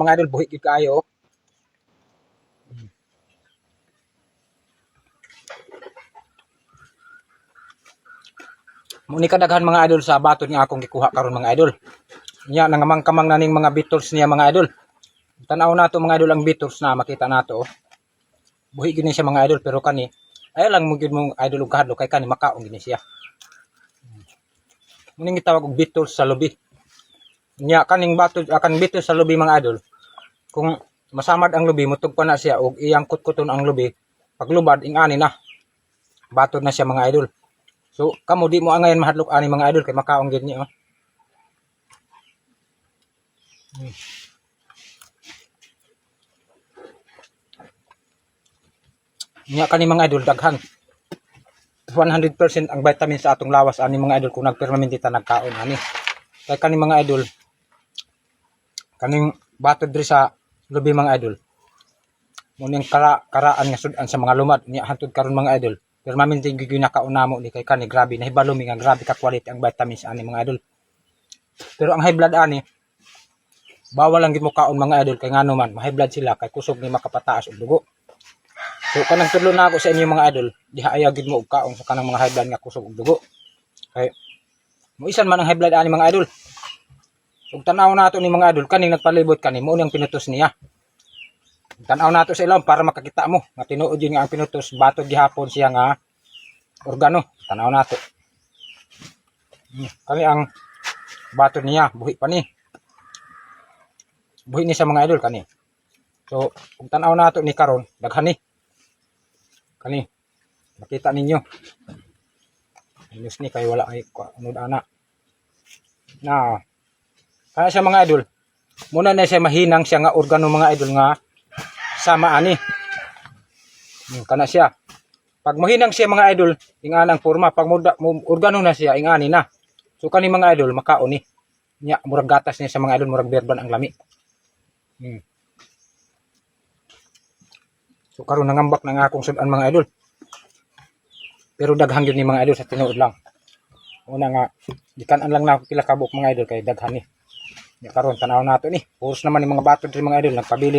mga idol, buhi gid kaayo. Muni kadaghan mga idol sa baton nga akong gikuha karon mga idol. Nya nangamang-kamang naning mga bitters niya mga idol. Tanaw nato mga idol ang bitters na makita nato. Buhi gid siya mga idol pero kani ay lang mo gid mong idol og kahadlok kay kani makaon gid siya. Muni gitawag og bitters sa lubi. Nya kaning akan bitters sa lubi mga idol. Kung masamad ang lubi mutug pa na siya og iyang kutkuton ang lubi, paglubad ingani na. Batod na siya mga idol. So, kamo di mo angayan mahadlok ani mga idol kay makaon gid niya. Nya kani mga idol daghan. 100% ang vitamin sa atong lawas ani mga idol kung nagpermanente ta nagkaon ani. Kay kani mga idol kaning batod diri sa lubi mga idol. Muning karaan nga sudan sa mga lumad nya hantud karon mga idol. Permanente gyud nakaunamo ni kay kani grabe nahibalo mi nga grabe ka quality ang vitamins ani mga idol. Pero ang high blood ani bawal lang gid mo kaon mga idol kay ngano man ma-high blood sila kay kusog ni makapataas og dugo. So kanang tudlo na ako sa inyo mga idol, diha ayaw gid mo og kaon sa kanang mga high blood nga kusog og dugo. Kay mo isan man ang high blood ani mga idol. Ug tan-aw nato ni mga idol kaning nagpalibot kani mo ang pinutos niya. Tan-aw nato sa ilawom para makakita mo nga tinuod yun nga ang pinutos batod gihapon siya nga organo. Tan-aw nato. Kani ang batod niya buhi pa ni. Buhi ni sa mga idol kani. So kung tan-aw nato ni karon daghan ni. Kani makita ninyo. Minus ni kay wala ay unod ana. Na kaya sa mga idol muna na siya mahinang siya nga organo mga idol nga sama ani. Kana siya. Pag mahinang siya mga idol, ingana ang forma. Pag organo na siya, ingani na. So kani mga idol, makaon ni. Nya, murag gatas niya sa mga idol, murag berban ang lami. So karon nangambak na nga akong sudan mga idol. Pero daghang yun ni mga idol sa tinuod lang. Una nga, gikan lang na pila kabuk mga idol kay daghan ni. Nya karon tanaw nato ni. Puros naman ni mga batod sa mga idol, nagpabilin